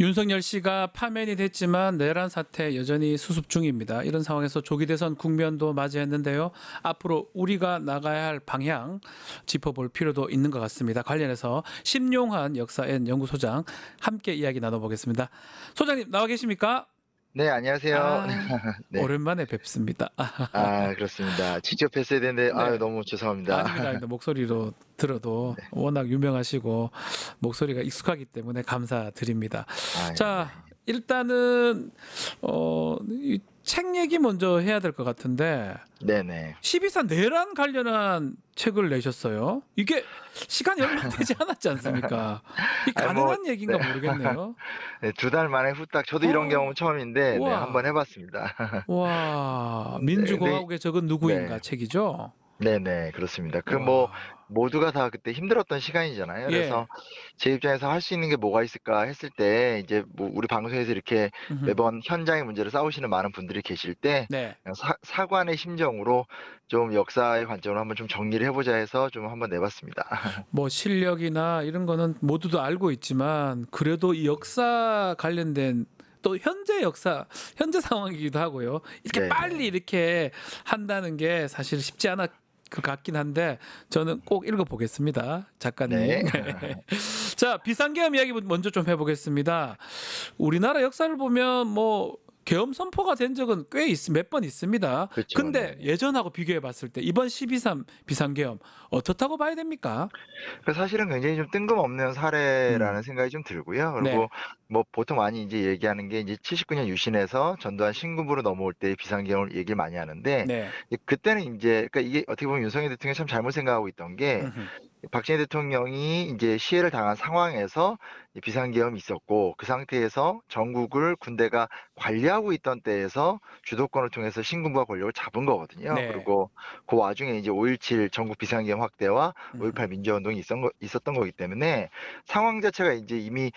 윤석열 씨가 파면이 됐지만 내란 사태 여전히 수습 중입니다. 이런 상황에서 조기 대선 국면도 맞이했는데요. 앞으로 우리가 나가야 할 방향 짚어볼 필요도 있는 것 같습니다. 관련해서 심용한 역사엔 연구소장 함께 이야기 나눠보겠습니다. 소장님 나와 계십니까? 네, 안녕하세요. 아, 네. 오랜만에 뵙습니다. 아, 그렇습니다. 직접 뵀어야 되는데 아유, 네. 너무 죄송합니다. 아닙니다. 아닙니다. 목소리로 들어도 네. 워낙 유명하시고 목소리가 익숙하기 때문에 감사드립니다. 아유, 자, 네. 일단은 이 책 얘기 먼저 해야 될 것 같은데 네네. 12.4 내란 관련한 책을 내셨어요. 이게 시간이 얼마 되지 않았지 않습니까? 이 아니 뭐 가능한 얘기인가 네. 모르겠네요. 네, 2달 만에 후딱 저도 이런 어, 경험은 처음인데 네, 한번 와, 해 봤습니다. 와, 근데 민주공화국의 적은 누구인가 네. 책이죠? 네네. 그렇습니다. 뭐 와, 모두가 다 그때 힘들었던 시간이잖아요. 예, 그래서 제 입장에서 할 수 있는 게 뭐가 있을까 했을 때 이제 뭐 우리 방송에서 이렇게 음흠, 매번 현장의 문제를 싸우시는 많은 분들이 계실 때 네. 그냥 사관의 심정으로 좀 역사의 관점으로 한번 좀 정리를 해 보자 해서 좀 한번 내 봤습니다. 뭐 실력이나 이런 거는 모두도 알고 있지만 그래도 이 역사 관련된 또 현재 역사, 현재 상황이기도 하고요. 이렇게 빨리 네네. 이렇게 한다는 게 사실 쉽지 않을 것 같긴 한데 저는 꼭 읽어보겠습니다. 작가님. 네. 네. 자, 비상계엄 이야기 먼저 좀 해보겠습니다. 우리나라 역사를 보면 뭐 계엄 선포가 된 적은 몇 번 있습니다. 그쵸. 근데 네네. 예전하고 비교해 봤을 때 이번 12.3 비상계엄 어떻다고 봐야 됩니까? 사실은 굉장히 좀 뜬금없는 사례라는 음. 생각이 좀 들고요. 그리고 네. 뭐 보통 많이 이제 얘기하는 게 이제 79년 유신에서 전두환 신군부로 넘어올 때 비상계엄을 얘기를 많이 하는데 네. 그때는 인제 그러니까 이게 어떻게 보면 윤석열 대통령이 참 잘못 생각하고 있던 게 음흠. 박정희 대통령이 인제 시해를 당한 상황에서 이 비상계엄이 있었고 그 상태에서 전국을 군대가 관리하고 있던 때에서 주도권을 통해서 신군부가 권력을 잡은 거거든요. 네. 그리고 그 와중에 이제 5.17 전국 비상계엄 확대와 5.18 음흠. 민주화운동이 있었던 거기 때문에 상황 자체가 인제 이미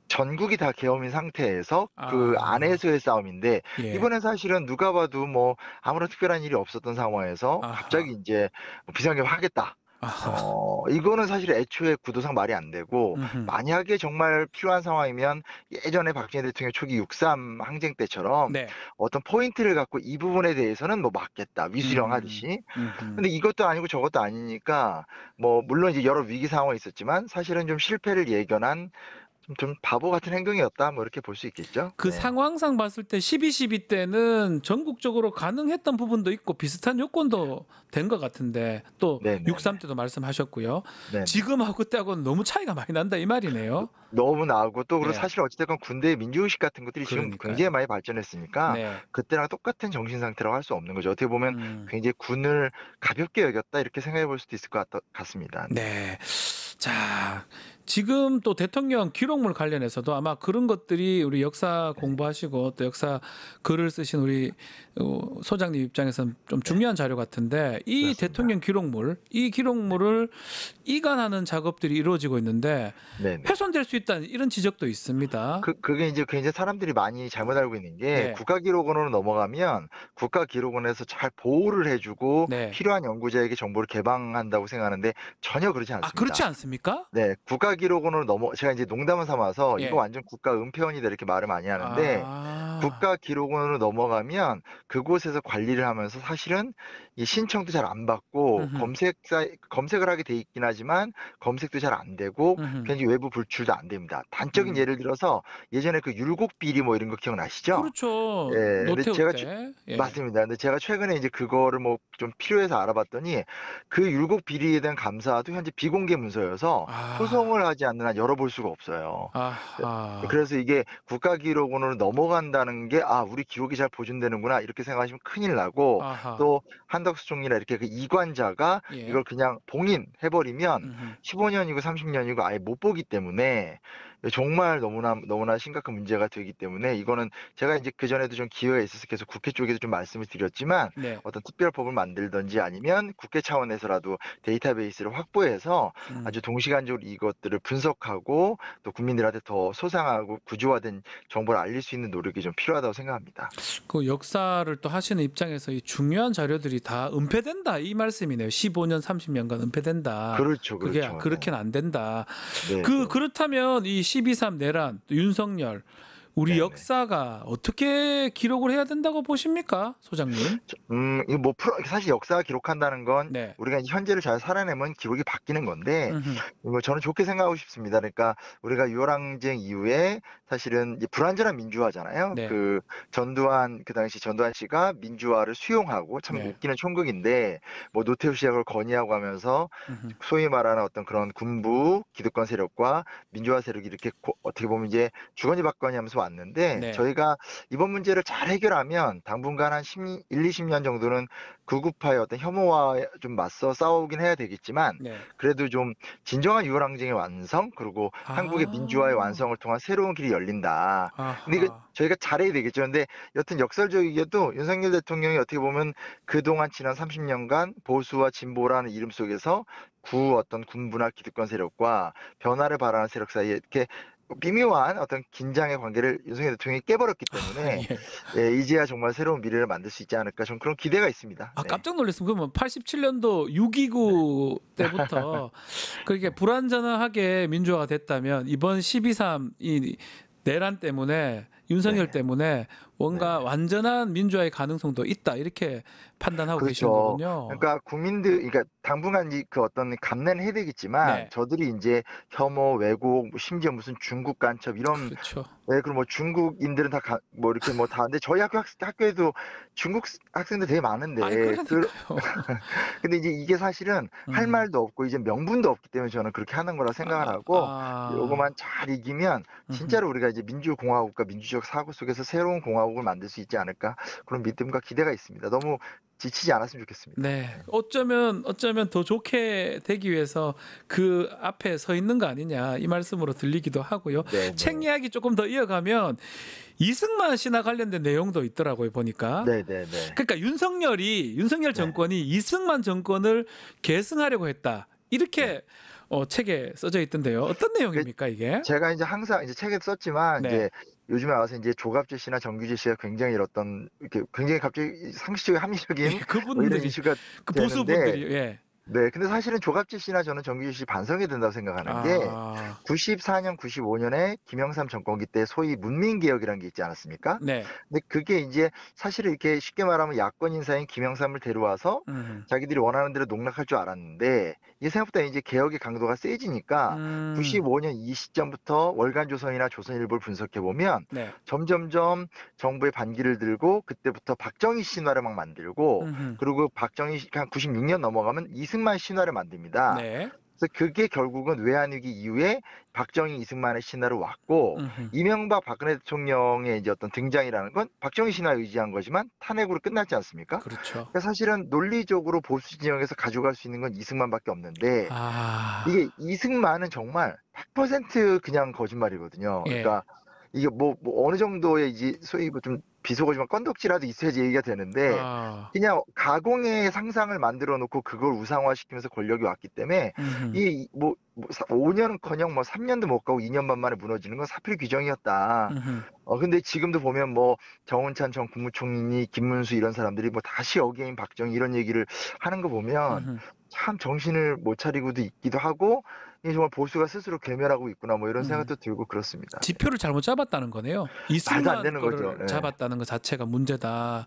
전국이 다 계엄인 상태에서 그 아. 안에서의 싸움인데 예. 이번엔 사실은 누가 봐도 뭐 아무런 특별한 일이 없었던 상황에서 갑자기 아하. 인제 뭐 "비상계엄 하겠다." 아하. 이거는 사실 애초에 구도상 말이 안 되고 음흠. 만약에 정말 필요한 상황이면 예전에 박정희 대통령 초기 6.3 항쟁 때처럼 네. 어떤 포인트를 갖고 이 부분에 대해서는 뭐 막겠다 위수령 하듯이. 음흠. 근데 이것도 아니고 저것도 아니니까 뭐 물론 이제 여러 위기 상황이 있었지만 사실은 좀 실패를 예견한 좀 바보 같은 행동이었다 뭐 이렇게 볼 수 있겠죠. 그 네. 상황상 봤을 때 12.12 때는 전국적으로 가능했던 부분도 있고 비슷한 요건도 된 것 같은데 또 네네네. 6.3 때도 말씀하셨고요. 네네. 지금하고 그때하고는 너무 차이가 많이 난다 이 말이네요. 너무 나오고 또 그리고 예. 사실 어찌 됐건 군대의 민주의식 같은 것들이 지금 굉장히 그러니까요. 많이 발전했으니까 네. 그때랑 똑같은 정신 상태라고 할 수 없는 거죠. 어떻게 보면 음. 굉장히 '군을 가볍게 여겼다.' 이렇게 생각해 볼 수도 있을 것 같습니다. 네. 네. 자, 지금 또 대통령 기록물 관련해서도 아마 그런 것들이 우리 역사 네. 공부하시고 또 역사 글을 쓰신 우리 소장님 입장에서는 좀 네. 중요한 자료 같은데 이 그렇습니다. 대통령 기록물, 이 네. 기록물을 이관하는 작업들이 이루어지고 있는데 네네. 훼손될 수 있다는 이런 지적도 있습니다. 그게 인제 굉장히 사람들이 많이 잘못 알고 있는 게 네. 국가기록원으로 넘어가면 국가기록원에서 잘 보호를 해 주고 네. 필요한 연구자에게 정보를 개방한다고 생각하는데 전혀 그렇지 아, 그렇지 않습니다. 않습니까? 네. 국가기록원으로 제가 이제 농담을 삼아서 "이거 예. 완전 국가 은폐원이다." 이렇게 말을 많이 하는데 아. 국가기록원으로 넘어가면 그곳에서 관리를 하면서 사실은 이 신청도 잘 안 받고 음흠. 검색을 하게 돼 있긴 하지만 검색도 잘 안 되고 음흠. 괜히 외부 불출도 안 됩니다. 단적인 음. 예를 들어서 예전에 그 율곡 비리 뭐 이런 거 기억나시죠? 그렇죠. 예. 근데 노태우 제가 때. 예. 맞습니다. 근데 제가 최근에 이제 그거를 뭐 좀 필요해서 알아봤더니 그 율곡 비리에 대한 감사도 현재 비공개 문서여서 아. 소송을 하지 않는 한 열어볼 수가 없어요. 그 아하. 그래서 이게 국가기록원으로 넘어간다는 게 '아 우리 기록이 잘 보존되는구나.' 이렇게 생각하시면 큰일 나고 아하. 또 한덕수 총리나 이렇게 그 이관자가 예. 이걸 그냥 봉인해 버리면 음음. 15 년이고 30 년이고 아예 못 보기 때문에 정말 너무나 심각한 문제가 되기 때문에 이거는 제가 인제 그전에도 좀 기회가 있어서 계속 국회 쪽에서 좀 말씀을 드렸지만 네. 어떤 특별법을 만들든지 아니면 국회 차원에서라도 데이터베이스를 확보해서 음. 아주 동시간적으로 이것들을 분석하고 또 국민들한테 더 소상하고 구조화된 정보를 알릴 수 있는 노력이 좀 필요하다고 생각합니다. 그 역사를 또 하시는 입장에서 이 중요한 자료들이 다 은폐된다 이 말씀이네요. 15년, 30년간 은폐된다. 그렇죠, 그게 그렇죠. 네. 그렇게는 안 된다. 네네. 그렇다면 이 12.3 내란, 또 윤석열 우리 네네. 역사가 어떻게 기록을 해야 된다고 보십니까, 소장님? 이거 뭐 사실 역사가 기록한다는 건 네. 우리가 현재를 잘 살아내면 기록이 바뀌는 건데, 음흠. 뭐 저는 좋게 생각하고 싶습니다. 그러니까 우리가 유월항쟁 이후에 사실은 이제 불완전한 민주화잖아요. 네. 그 전두환, 그 당시 전두환 씨가 민주화를 수용하고, 참 네. 웃기는 총극인데, 뭐 노태우 씨가 그걸 건의하고 하면서 음흠. 소위 말하는 어떤 그런 군부 기득권 세력과 민주화 세력이 이렇게 어떻게 보면 이제 주거니 받거니 하면서 왔는데, 네. 저희가 이번 문제를 잘 해결하면 당분간 한 1, 20년 정도는 극우파의 어떤 혐오와 좀 맞서 싸우긴 해야 되겠지만, 네. 그래도 좀 진정한 유월항쟁의 완성, 그리고 한국의 민주화의 아. 완성을 통한 새로운 길이 열린다. 근데 이거 아하. 저희가 잘해야 되겠죠. 근데 여튼 역설적이게도 윤석열 대통령이 어떻게 보면 그동안 지난 30년간 보수와 진보라는 이름 속에서 어떤 군부나 기득권 세력과 변화를 바라는 세력 사이에 이렇게 미묘한 어떤 긴장의 관계를 윤석열 대통령이 깨버렸기 때문에, 예. 예, 이제야 정말 새로운 미래를 만들 수 있지 않을까, 좀 그런 기대가 있습니다. 아, 네. 깜짝 놀랐습니다. 그러면 87년도 네. 6.29 때부터 그렇게 불완전하게 민주화가 됐다면 이번 12.3 이 내란 때문에 윤석열 네네. 때문에 뭔가 네네. 완전한 민주화의 가능성도 있다, 이렇게 판단하고 계시는 그렇죠. 거군요. 그러니까 그러니까 당분간 그 어떤 감내는 해야 되겠지만, 네. 저들이 이제 혐오, 왜곡, 뭐 심지어 무슨 중국 간첩 이런, 그렇죠. 예, 그리고 뭐 중국인들은 다 뭐 이렇게 뭐 다, 근데 저희 학교에도 중국 학생들 되게 아이, 많은데, 그러니까요. 근데 이제 이게 사실은 할 음. 말도 없고 이제 명분도 없기 때문에 저는 그렇게 하는 거라 생각을 아, 하고, 요거만 잘 이기면 음흠. 진짜로 우리가 이제 민주공화국과 민주적 사고 속에서 새로운 공화국을 만들 수 있지 않을까, 그런 믿음과 기대가 있습니다. 너무 지치지 않았으면 좋겠습니다. 네. 네. 어쩌면 더 좋게 되기 위해서 그 앞에 서 있는 거 아니냐, 이 말씀으로 들리기도 하고요. 책 네네. 이야기 조금 더 이어가면 이승만 씨나 관련된 내용도 있더라고요, 보니까. 네네네. 그러니까 윤석열 네. 정권이 이승만 정권을 계승하려고 했다, 네. 이렇게 책에 써져 있던데요. 어떤 그 내용입니까, 이게? 제가 이제 항상 이제 책에 썼지만, 네. 이제 요즘에 와서 이제 조갑재 씨나 정규재 씨가 굉장히 어떤 이렇게 굉장히 갑자기 상식적이고 예, 합리적인 뭐 이런 그분들이, 이슈가 그 되는데, 보수분들이, 예. 네, 근데 사실은 조갑재 씨나 저는 정규재 씨 반성해야 된다고 생각하는 게, 아, 94년, 95년에 김영삼 정권기 때 소위 문민개혁이라는 게 있지 않았습니까? 네. 근데 그게 이제 사실은 이렇게 쉽게 말하면 야권 인사인 김영삼을 데려와서 음. 자기들이 원하는 대로 농락할 줄 알았는데, 이게 생각보다 이제 개혁의 강도가 세지니까 음. 95년 이 시점부터 월간조선이나 조선일보를 분석해 보면 네. 점점점 정부의 반기를 들고, 그때부터 박정희 신화를 막 만들고, 음흠. 그리고 한 96년 넘어가면 이승만 신화를 만듭니다. 네. 그래서 그게 결국은 외환위기 이후에 박정희, 이승만의 신화로 왔고, 음흠. 이명박, 박근혜 대통령의 이제 어떤 등장이라는 건 박정희 신화에 의지한 거지만 탄핵으로 끝났지 않습니까? 그렇죠. 그러니까 사실은 논리적으로 보수 진영에서 가져갈 수 있는 건 이승만밖에 없는데, 아, 이게 이승만은 정말 100% 그냥 거짓말이거든요. 예. 그러니까 이게 뭐 어느 정도의 이제 소위 뭐좀 비속어지만 건덕지라도 있어야지 얘기가 되는데, 아, 그냥 가공의 상상을 만들어 놓고 그걸 우상화시키면서 권력이 왔기 때문에, 음흠. 이 5년은커녕 뭐 3년도 못 가고 2년 반 만에 무너지는 건 사필 규정이었다. 음흠. 근데 지금도 보면 뭐 정운찬 전 국무총리, 김문수 이런 사람들이 뭐 다시 어게인 박정희 이런 얘기를 하는 거 보면 음흠. 참 정신을 못 차리고도 있기도 하고, 이게 정말 보수가 스스로 괴멸하고 있구나, 뭐 이런 음. 생각도 들고 그렇습니다. 네. 지표를 잘못 잡았다는 거네요. 말도 안 이승만 되는 거죠. 거를 예. 잡았다는 것 자체가 문제다.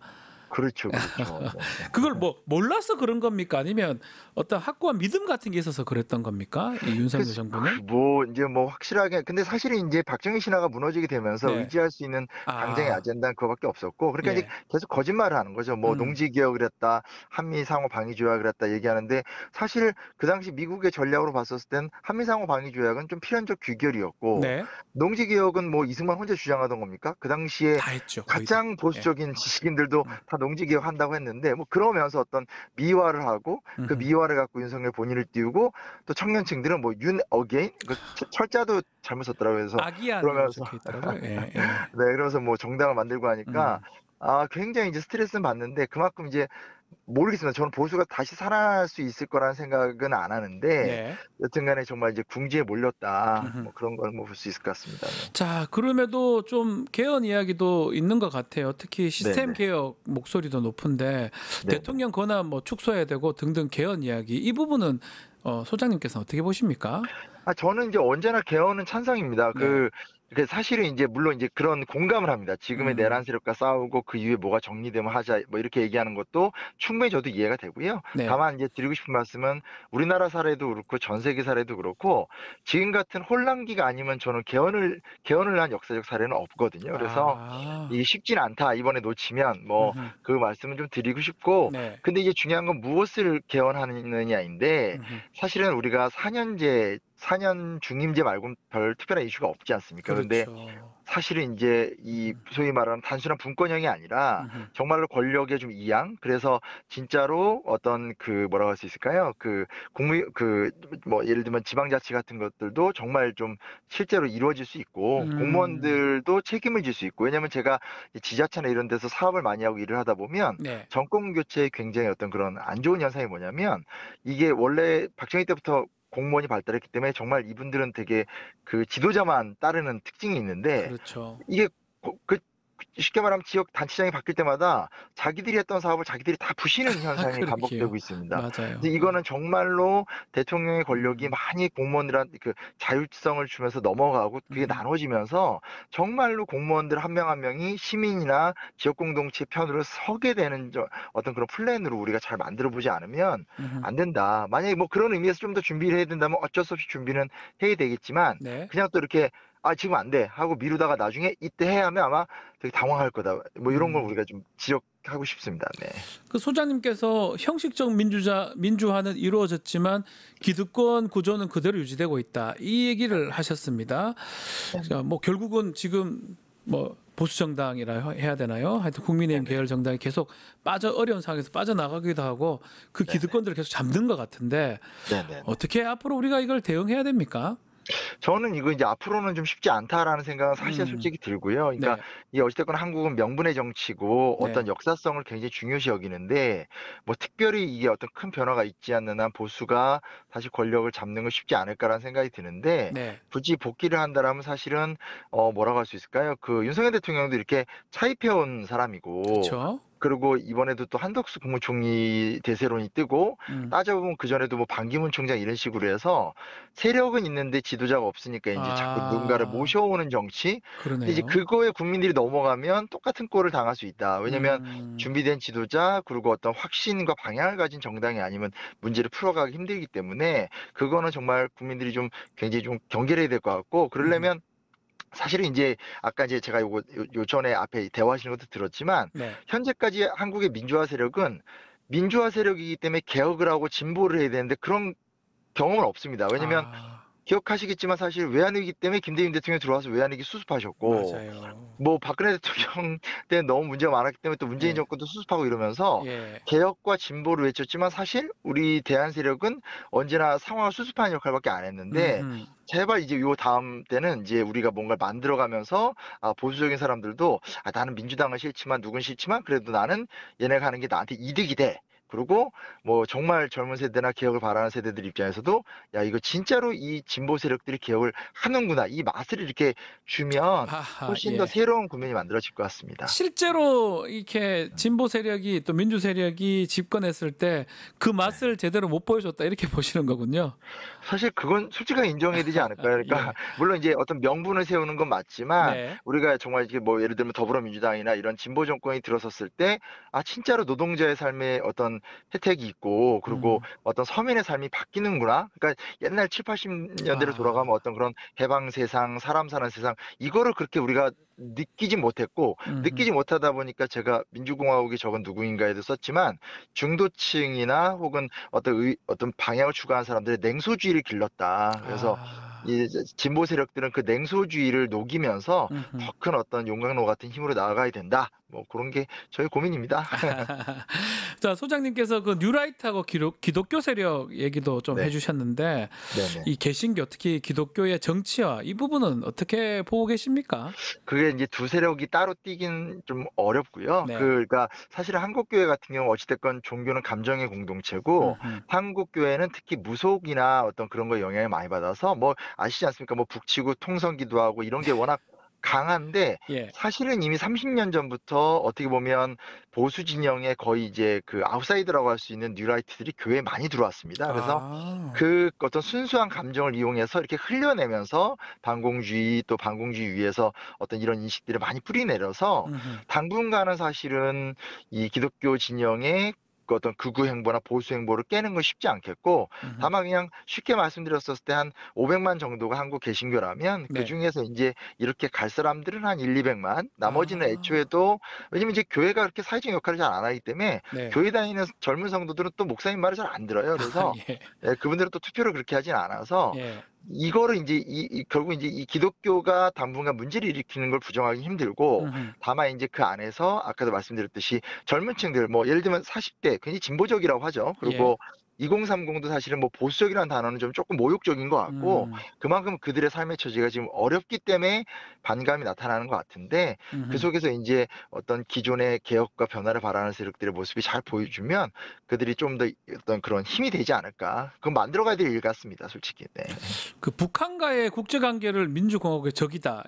그렇죠, 그렇죠. 네. 그걸 뭐 몰라서 그런 겁니까? 아니면 어떤 확고한 믿음 같은 게 있어서 그랬던 겁니까, 이 윤석열 정부는? 뭐 이제 뭐 확실하게, 근데 사실은 이제 박정희 신화가 무너지게 되면서 네. 의지할 수 있는 당장의 아, 아젠다는 그거밖에 없었고, 그러니까 이제 예. 계속 거짓말을 하는 거죠. 뭐 음. 농지 개혁을 했다, 한미 상호 방위 조약을 했다 얘기하는데, 사실 그 당시 미국의 전략으로 봤었을 땐 한미 상호 방위 조약은 좀 필연적 규결이었고, 네. 농지 개혁은 뭐 이승만 혼자 주장하던 겁니까? 그 당시에 다 했죠, 거의 다. 가장 예. 보수적인 지식인들도 음. 다 농지 개혁한다고 했는데, 뭐 그러면서 어떤 미화를 하고, 그 음흠. 미화를 갖고 윤석열 본인을 띄우고, 또 청년층들은 뭐 윤 어게인, 그 철자도 잘못 썼더라고요. 그래서 악이안이라고 그러면서 적혀 있더라고요. 예, 예. 네, 그러면서 뭐 정당을 만들고 하니까, 음. 굉장히 이제 스트레스는 받는데, 그만큼 이제 모르겠습니다. 저는 보수가 다시 살아날 수 있을 거라는 생각은 안 하는데, 네. 여튼간에 정말 이제 궁지에 몰렸다, 음흠. 뭐 그런 걸 뭐 볼 수 있을 것 같습니다. 네. 자, 그럼에도 좀 개헌 이야기도 있는 것 같아요. 특히 시스템 네네. 개혁 목소리도 높은데 네네. 대통령 권한 뭐 축소해야 되고 등등 개헌 이야기, 이 부분은 소장님께서는 어떻게 보십니까? 저는 이제 언제나 개헌은 찬성입니다. 네. 사실은 이제 물론 이제 그런 공감을 합니다. 지금의 내란 음. 세력과 싸우고 그 이후에 뭐가 정리되면 하자 뭐 이렇게 얘기하는 것도 충분히 저도 이해가 되고요. 네. 다만 이제 드리고 싶은 말씀은 우리나라 사례도 그렇고 전 세계 사례도 그렇고 지금 같은 혼란기가 아니면 저는 개헌을 한 역사적 사례는 없거든요. 그래서 아. 이게 쉽진 않다. 이번에 놓치면 뭐 음음. 그 말씀을 좀 드리고 싶고 네. 근데 이제 중요한 건 무엇을 개헌하느냐인데 음음. 사실은 우리가 4년 중임제 말고는 별 특별한 이슈가 없지 않습니까? 그런데 그렇죠. 사실은 이제 이 음. 소위 말하는 단순한 분권형이 아니라 음음. 정말로 권력의 좀 이양, 그래서 진짜로 어떤 뭐라고 할 수 있을까요? 뭐 예를 들면 지방자치 같은 것들도 정말 좀 실제로 이루어질 수 있고 음. 공무원들도 책임을 질 수 있고 왜냐면 제가 이 지자체나 이런 데서 사업을 많이 하고 일을 하다 보면 네. 정권 교체의 굉장히 어떤 그런 안 좋은 현상이 뭐냐면 이게 원래 박정희 때부터 공무원이 발달했기 때문에 정말 이분들은 되게 그 지도자만 따르는 특징이 있는데 그렇죠. 이게 쉽게 말하면 지역 단체장이 바뀔 때마다 자기들이 했던 사업을 자기들이 다 부시는 현상이 그러게요. 반복되고 있습니다. 맞아요. 그래서 이거는 정말로 대통령의 권력이 음. 많이 공무원들한테 그 자율성을 주면서 넘어가고 그게 음음. 나눠지면서 정말로 공무원들 한 명 한 명이 시민이나 지역 공동체 편으로 서게 되는 어떤 그런 플랜으로 우리가 잘 만들어 보지 않으면 음음. 안 된다. 만약에 뭐 그런 의미에서 좀 더 준비를 해야 된다면 어쩔 수 없이 준비는 해야 되겠지만 네. 그냥 또 이렇게 지금 안 돼 하고 미루다가 나중에 이때 해야 하면 아마 되게 당황할 거다. 뭐 이런 걸 음. 우리가 좀 지적하고 싶습니다. 네. 그 소장님께서 형식적 민주화는 이루어졌지만 기득권 구조는 그대로 유지되고 있다. 이 얘기를 하셨습니다. 자, 뭐 결국은 지금 뭐 보수 정당이라 해야 되나요? 하여튼 국민의힘 네네. 계열 정당이 계속 어려운 상황에서 빠져나가기도 하고 그 네네. 기득권들을 계속 잡는 것 같은데 네네네. 어떻게 앞으로 우리가 이걸 대응해야 됩니까? 저는 이거 이제 '앞으로는 좀 쉽지 않다.'라는 생각은 사실 음. 솔직히 들고요. 그러니까 네. 이게 어찌 됐건 한국은 명분의 정치고 어떤 네. 역사성을 굉장히 중요시 여기는데 뭐 특별히 이게 어떤 큰 변화가 있지 않는 한 보수가 다시 권력을 잡는 건 쉽지 않을까라는 생각이 드는데 네. 굳이 복귀를 한다라면 사실은 뭐라고 할 수 있을까요? 윤석열 대통령도 이렇게 차입해 온 사람이고 그렇죠. 그리고 이번에도 또 한덕수 국무총리 대세론이 뜨고 음. 따져보면 그전에도 뭐 반기문 총장 이런 식으로 해서 세력은 있는데 지도자가 없으니까 인제 자꾸 누군가를 아. 모셔오는 정치. 근데 이제 그러네요. 그거에 국민들이 넘어가면 똑같은 꼴을 당할 수 있다. 왜냐면 음. 준비된 지도자 그리고 어떤 확신과 방향을 가진 정당이 아니면 문제를 풀어가기 힘들기 때문에 그거는 정말 국민들이 좀 굉장히 좀 경계를 해야 될 것 같고 음음. 그러려면 사실은 인제 아까 이제 제가 요 전에 앞에 대화하시는 것도 들었지만 네. 현재까지 한국의 민주화 세력은 민주화 세력이기 때문에 개혁을 하고 진보를 해야 되는데 그런 경험은 없습니다. 왜냐면 아. 기억하시겠지만 사실 외환위기 때문에 김대중 대통령이 들어와서 외환위기 수습하셨고 맞아요. 뭐 박근혜 대통령 때는 너무 문제가 많았기 때문에 또 문재인 예. 정권도 수습하고 이러면서 예. 개혁과 진보를 외쳤지만 사실 우리 대한 세력은 언제나 상황을 수습하는 역할밖에 안 했는데 음음. 제발 이제 요 다음 때는 이제 우리가 뭔가를 만들어 가면서 보수적인 사람들도 '나는 민주당은 싫지만 누군 싫지만 그래도 나는 얘네가 하는 게 나한테 이득이 돼.' 그리고 뭐 정말 젊은 세대나 개혁을 바라는 세대들 입장에서도 '야 이거 진짜로 이 진보 세력들이 개혁을 하는구나.' 이 맛을 이렇게 주면 아하. 훨씬 더 예. 새로운 국면이 만들어질 것 같습니다. 실제로 이렇게 진보 세력이 또 민주 세력이 집권했을 때 그 네. 맛을 제대로 못 보여줬다 이렇게 보시는 거군요. 사실 그건 솔직하게 인정해야 되지 않을까요? 그러니까 예. 물론 이제 어떤 명분을 세우는 건 맞지만 네. 우리가 정말 이게 뭐 예를 들면 더불어민주당이나 이런 진보 정권이 들어섰을 때 진짜로 노동자의 삶에 어떤 혜택이 있고 그리고 음. 어떤 서민의 삶이 바뀌는구나. 그러니까 옛날 70-80 년대로 돌아가면 아. 어떤 그런 해방 세상, 사람 사는 세상 이거를 그렇게 우리가 느끼지 못했고 음음. 느끼지 못하다 보니까 제가 민주공화국의 적은 누구인가에도 썼지만 중도층이나 혹은 어떤 방향을 추구하는 사람들의 냉소주의를 길렀다. 그래서 아. 이 진보 세력들은 그 냉소주의를 녹이면서 음음. 더 큰 어떤 용광로 같은 힘으로 나아가야 된다. 뭐 그런 게 저의 고민입니다. 자, 소장님께서 그 뉴라이트하고 기독교 세력 얘기도 좀 해 네. 주셨는데 네네. 이 개신교 특히 기독교의 정치화 이 부분은 어떻게 보고 계십니까? 그게 이제 두 세력이 따로 뛰긴 좀 어렵고요. 네. 그러니까 사실은 한국교회 같은 경우 어찌 됐건 종교는 감정의 공동체고 음음. 한국교회는 특히 무속이나 어떤 그런 거에 영향을 많이 받아서 뭐 아시지 않습니까? 뭐 북치고 통성기도 하고 이런 게 워낙 강한데 예. 사실은 이미 30년 전부터 어떻게 보면 보수 진영의 거의 이제 그 아웃사이더라고 할 수 있는 뉴라이트들이 교회에 많이 들어왔습니다. 그래서 아. 그 어떤 순수한 감정을 이용해서 이렇게 흘려내면서 반공주의 또 반공주의 위에서 어떤 이런 인식들을 많이 뿌리내려서 음음. 당분간은 사실은 이 기독교 진영의 그 어떤 극우 행보나 보수 행보를 깨는 건 쉽지 않겠고, 음음. 다만 그냥 쉽게 말씀드렸었을 때 한 500만 정도가 한국 개신교라면 네. 그중에서 이제 이렇게 갈 사람들은 한 1-200만, 나머지는 아. 애초에도, 왜냐면 이제 교회가 그렇게 사회적 역할을 잘 안 하기 때문에 네. 교회 다니는 젊은 성도들은 또 목사님 말을 잘 안 들어요. 아 그래서 예. 예, 그분들은 또 투표를 그렇게 하진 않아서 예. 이거를 인제 결국 인제 이 기독교가 당분간 문제를 일으키는 걸 부정하기 힘들고, 음음. 다만 인제 그 안에서 아까도 말씀드렸듯이 젊은 층들, 뭐 예를 들면 40대 굉장히 진보적이라고 하죠. 예. 그리고 2030도 사실은 뭐 보수적이라는 단어는 좀 쪼끔 모욕적인 것 같고, 음. 그만큼 그들의 삶의 처지가 지금 어렵기 때문에 반감이 나타나는 것 같은데, 그 음음. 속에서 인제 어떤 기존의 개혁과 변화를 바라는 세력들의 모습이 잘 보여주면 그들이 좀 더 어떤 그런 힘이 되지 않을까. 그건 만들어 가야 될 일 같습니다, 솔직히. 네. 그 북한과의 국제 관계를 민주공화국의 적이다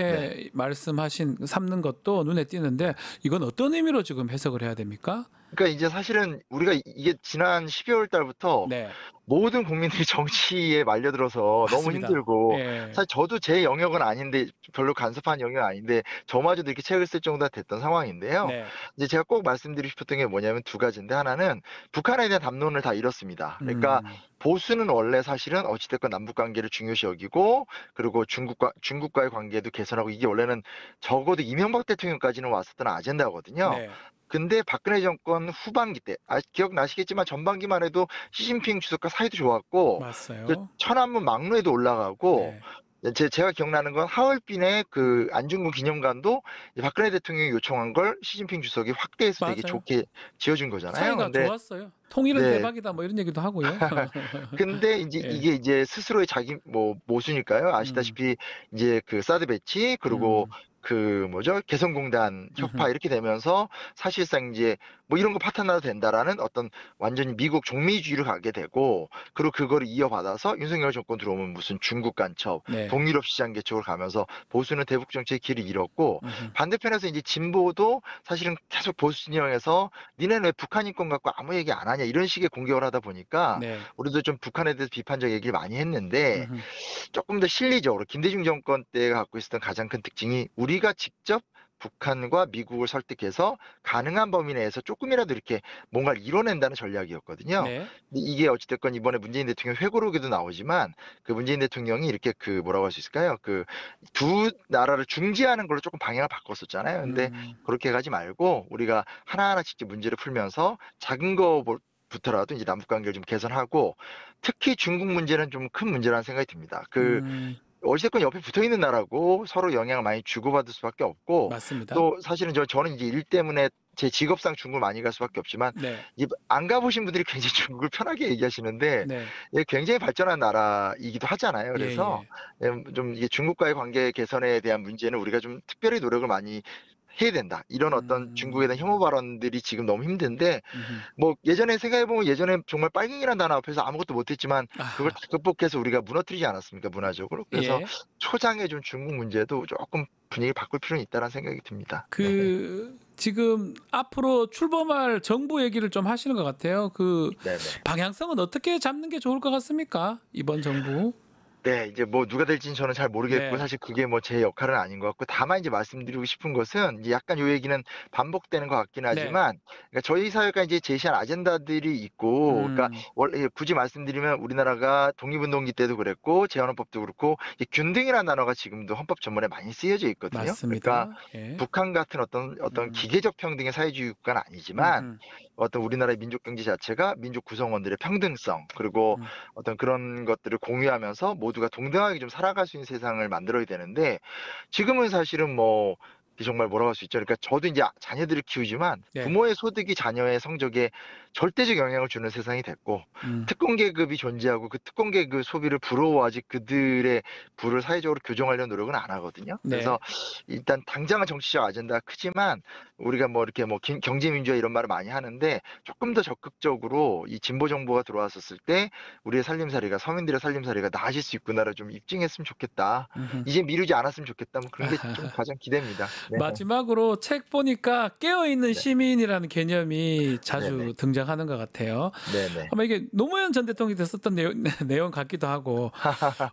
네. 이렇게 말씀하신 삼는 것도 눈에 띄는데 이건 어떤 의미로 지금 해석을 해야 됩니까? 그러니까 이제 사실은 우리가 이게 지난 12월 달부터 네. 모든 국민들이 정치에 말려들어서 너무 맞습니다. 힘들고, 예. 사실 저도 제 영역은 아닌데, 별로 간섭한 영역은 아닌데 저마저도 이렇게 책을 쓸 정도가 됐던 상황인데요. 네. 이제 제가 꼭 말씀드리고 싶었던 게 뭐냐면 두 가지인데, 하나는 북한에 대한 담론을 다 잃었습니다. 그러니까 음. 보수는 원래 사실은 어찌 됐건 남북 관계를 중요시 여기고, 그리고 중국과의 관계도 개선하고, 이게 원래는 적어도 이명박 대통령까지는 왔었던 아젠다거든요. 네. 근데 박근혜 정권 후반기 때, 기억나시겠지만 전반기만 해도 시진핑 주석과 사이도 좋았고, 그 맞어요. 천안문 막루에도 올라가고, 네. 제가 기억나는 건 하얼빈의 그 안중근 기념관도 이제 박근혜 대통령이 요청한 걸 시진핑 주석이 확대해서 되게 맞아요. 좋게 지어준 거잖아요. 사이가 근데 좋았어요. 통일은 네. 대박이다 뭐 이런 얘기도 하고요. 근데 인제 예. 이게 이제 스스로의 자기 뭐 모수니까요. 음. 아시다시피 이제 그 사드 배치, 그리고 음. 그 뭐죠? 개성공단 혁파 음음. 이렇게 되면서 사실상 이제 뭐 '이런 거 파탄나도 된다.'라는 어떤 완전히 미국 종미주의로 가게 되고, 그리고 그거를 이어받아서 윤석열 정권 들어오면 무슨 중국 간첩, 네. 동유럽 시장 개척으로 가면서 보수는 대북 정책의 길을 잃었고, 음음. 반대편에서 이제 진보도 사실은 계속 보수 진영에서 "니네는 왜 북한 인권 갖고 아무 얘기 안 하냐." 이런 식의 공격을 하다 보니까 네. 우리도 좀 북한에 대해서 비판적 얘기를 많이 했는데, 음음. 조금 더 실리적으로 김대중 정권 때 갖고 있었던 가장 큰 특징이 우리가 직접 북한과 미국을 설득해서 가능한 범위 내에서 쪼끔이라도 이렇게 뭔가를 이뤄낸다는 전략이었거든요. 네. 근데 이게 어찌 됐건 이번에 문재인 대통령 회고록에도 나오지만, 그 문재인 대통령이 이렇게 그 뭐라고 할 수 있을까요? 그 두 나라를 중재하는 걸로 쪼끔 방향을 바꿨었잖아요. 근데 음. 그렇게 가지 말고 우리가 하나하나 직접 문제를 풀면서 작은 거 부터라도 이제 남북 관계를 좀 개선하고, 특히 중국 문제는 좀 큰 문제라는 생각이 듭니다. 음. 어찌됐건 옆에 붙어 있는 나라고 서로 영향을 많이 주고받을 수밖에 없고, 맞습니다. 또 사실은 저는 이제 일 때문에 제 직업상 중국을 많이 갈 수밖에 없지만, 네. 이제 안 가보신 분들이 굉장히 중국을 편하게 얘기하시는데, 네. 예, 굉장히 발전한 나라이기도 하잖아요. 그래서 예예. 좀 이게 중국과의 관계 개선에 대한 문제는 우리가 좀 특별히 노력을 많이 해야 된다. 이런 어떤 중국에 대한 혐오 음. 발언들이 지금 너무 힘든데, 음음. 뭐 예전에 생각해 보면 예전에 정말 빨갱이라는 단어 앞에서 아무것도 못했지만 그걸 아. 다 극복해서 우리가 무너뜨리지 않았습니까, 문화적으로. 그래서 예. 초장에 좀 중국 문제도 조금 분위기를 바꿀 필요는 있다는 생각이 듭니다. 네. 그 지금 앞으로 출범할 정부 얘기를 좀 하시는 것 같아요. 그 네네. 방향성은 어떻게 잡는 게 좋을 것 같습니까? 이번 정부? 네. 이제 뭐 누가 될지는 저는 잘 모르겠고, 네. 사실 그게 뭐 제 역할은 아닌 것 같고, 다만 이제 말씀드리고 싶은 것은 이제 약간 요 얘기는 반복되는 것 같긴 네. 하지만, 그러니까 저희 사회가 이제 제시한 아젠다들이 있고, 그러니까 음. 원래 굳이 말씀드리면 우리나라가 독립운동기 때도 그랬고 재헌헌법도 그렇고 이 균등이라는 단어가 지금도 헌법 전문에 많이 쓰여져 있거든요. 그러니까 맞습니다. 예. 북한 같은 어떤 음. 기계적 평등의 사회주의 국가는 아니지만, 음음. 어떤 우리나라의 민족 경제 자체가 민족 구성원들의 평등성, 그리고 음. 어떤 그런 것들을 공유하면서 모두가 동등하게 좀 살아갈 수 있는 세상을 만들어야 되는데, 지금은 사실은 뭐 정말 뭐라고 할 수 있죠. 그러니까 저도 이제 자녀들을 키우지만 네. 부모의 소득이 자녀의 성적에 절대적 영향을 주는 세상이 됐고 음. 특권 계급이 존재하고 그 특권 계급 소비를 부러워하지 그들의 부를 사회적으로 교정하려는 노력은 안 하거든요. 네. 그래서 일단 당장은 정치적 아젠다가 크지만 우리가 뭐 이렇게 뭐 경제민주화 이런 말을 많이 하는데 조금 더 적극적으로 이 진보 정부가 들어왔었을 때 우리의 살림살이가 서민들의 살림살이가 나아질 수 있구나를 좀 입증했으면 좋겠다. 음흠. 이제 미루지 않았으면 좋겠다. 뭐 그런 게 좀 가장 기대입니다. 네. 마지막으로 책 보니까 깨어있는 네. 시민이라는 개념이 자주 네네. 등장하는 것 같아요. 네네. 아마 이게 노무현 전 대통령이 됐었던 내용 같기도 하고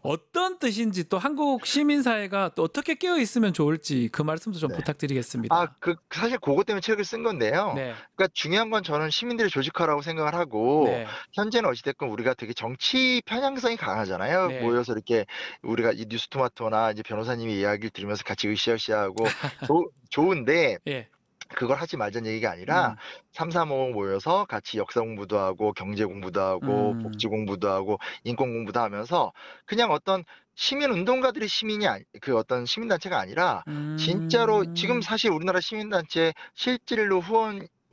어떤 뜻인지 또 한국 시민사회가 또 어떻게 깨어있으면 좋을지 그 말씀도 좀 네. 부탁드리겠습니다. 사실 그것 때문에 책을 쓴 건데요. 네. 그러니까 중요한 건 저는 시민들의 조직화라고 생각을 하고 네. 현재는 어찌됐건 우리가 되게 정치 편향성이 강하잖아요. 네. 모여서 이렇게 우리가 이 뉴스토마토나 이제 변호사님의 이야기를 들으면서 같이 으쌰으쌰하고 좋은데 예. 그걸 하지 말자는 얘기가 아니라 335 모여서 같이 역사 공부도 하고 경제 공부도 하고 복지 공부도 하고 인권 공부도 하면서 그냥 어떤 시민 운동가들의 시민이 그 어떤 시민 단체가 아니라 진짜로 지금 사실 우리나라 시민 단체 실질로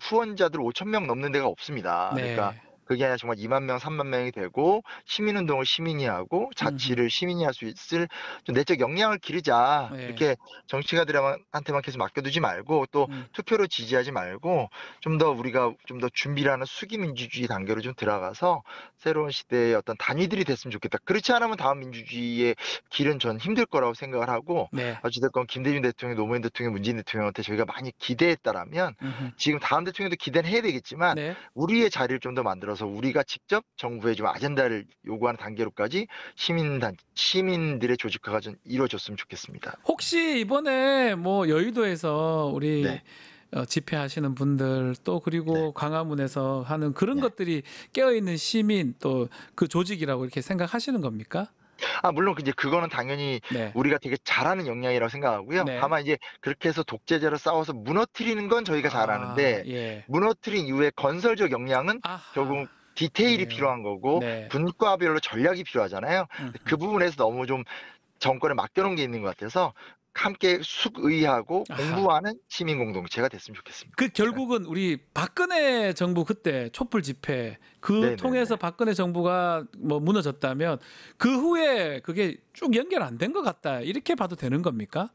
후원자들 5천 명 넘는 데가 없습니다. 네. 그러니까 그게 아니라 정말 2만 명, 3만 명이 되고 시민운동을 시민이 하고 자치를 시민이 할 수 있을 좀 내적 역량을 기르자. 네. 이렇게 정치가들한테만 계속 맡겨두지 말고 또 투표로 지지하지 말고 좀 더 우리가 좀 더 준비를 하는 수기민주주의 단계로 좀 들어가서 새로운 시대의 어떤 단위들이 됐으면 좋겠다. 그렇지 않으면 다음 민주주의의 길은 전 힘들 거라고 생각을 하고 네. 어찌됐건 김대중 대통령, 노무현 대통령, 문재인 대통령한테 저희가 많이 기대했다라면 지금 다음 대통령도 기대는 해야 되겠지만 네. 우리의 자리를 좀 더 만들어서 우리가 직접 정부에 좀 아젠다를 요구하는 단계로까지 시민들의 조직화가 좀 이루어졌으면 좋겠습니다. 혹시 이번에 뭐 여의도에서 우리 네. 집회하시는 분들 또 그리고 네. 광화문에서 하는 그런 네. 것들이 깨어있는 시민 또 그 조직이라고 이렇게 생각하시는 겁니까? 물론 이제 그거는 당연히 네. 우리가 되게 잘하는 역량이라고 생각하고요. 네. 다만 이제 그렇게 해서 독재자로 싸워서 무너뜨리는 건 저희가 잘하는데 예. 무너뜨린 이후에 건설적 역량은 아하. 결국 디테일이 네. 필요한 거고 네. 분과별로 전략이 필요하잖아요. 그 부분에서 너무 좀 정권에 맡겨놓은 게 있는 것 같아서 함께 숙의하고 아하. 공부하는 시민 공동체가 됐으면 좋겠습니다. 그 결국은 우리 박근혜 정부 그때 촛불 집회 그 네네네. 통해서 박근혜 정부가 뭐 무너졌다면 그 후에 그게 쭉 연결 안 된 것 같다 이렇게 봐도 되는 겁니까?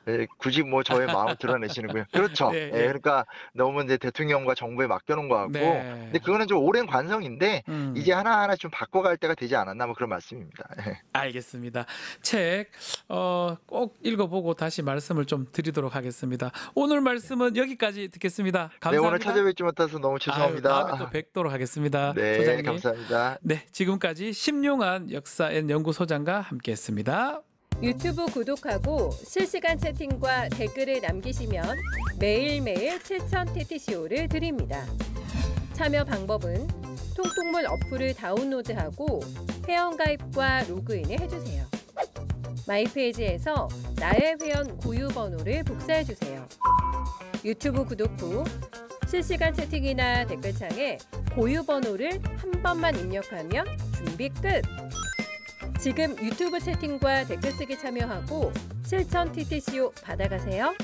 예, 굳이 뭐 저의 마음을 드러내시는군요. 그렇죠. 네, 예, 네. 그러니까 너무 이제 대통령과 정부에 맡겨놓은 것 같고, 네. 근데 그거는 좀 오랜 관성인데 이제 하나하나 좀 바꿔갈 때가 되지 않았나 뭐 그런 말씀입니다. 예. 알겠습니다. 책 꼭 읽어보고 다시 말씀을 좀 드리도록 하겠습니다. 오늘 말씀은 여기까지 듣겠습니다. 네, 감사합니다. 오늘 찾아뵙지 못해서 너무 죄송합니다. 다음에 또 뵙도록 하겠습니다. 네, 소장님. 감사합니다. 네, 지금까지 심용한 역사앤 연구소장과 함께했습니다. 유튜브 구독하고 실시간 채팅과 댓글을 남기시면 매일매일 7천 TTCO를 드립니다. 참여 방법은 통통물 어플을 다운로드하고 회원가입과 로그인을 해주세요. 마이페이지에서 나의 회원 고유 번호를 복사해주세요. 유튜브 구독 후 실시간 채팅이나 댓글창에 고유 번호를 한 번만 입력하면 준비 끝! 지금 유튜브 채팅과 댓글 쓰기 참여하고 실천 TTCO 받아가세요.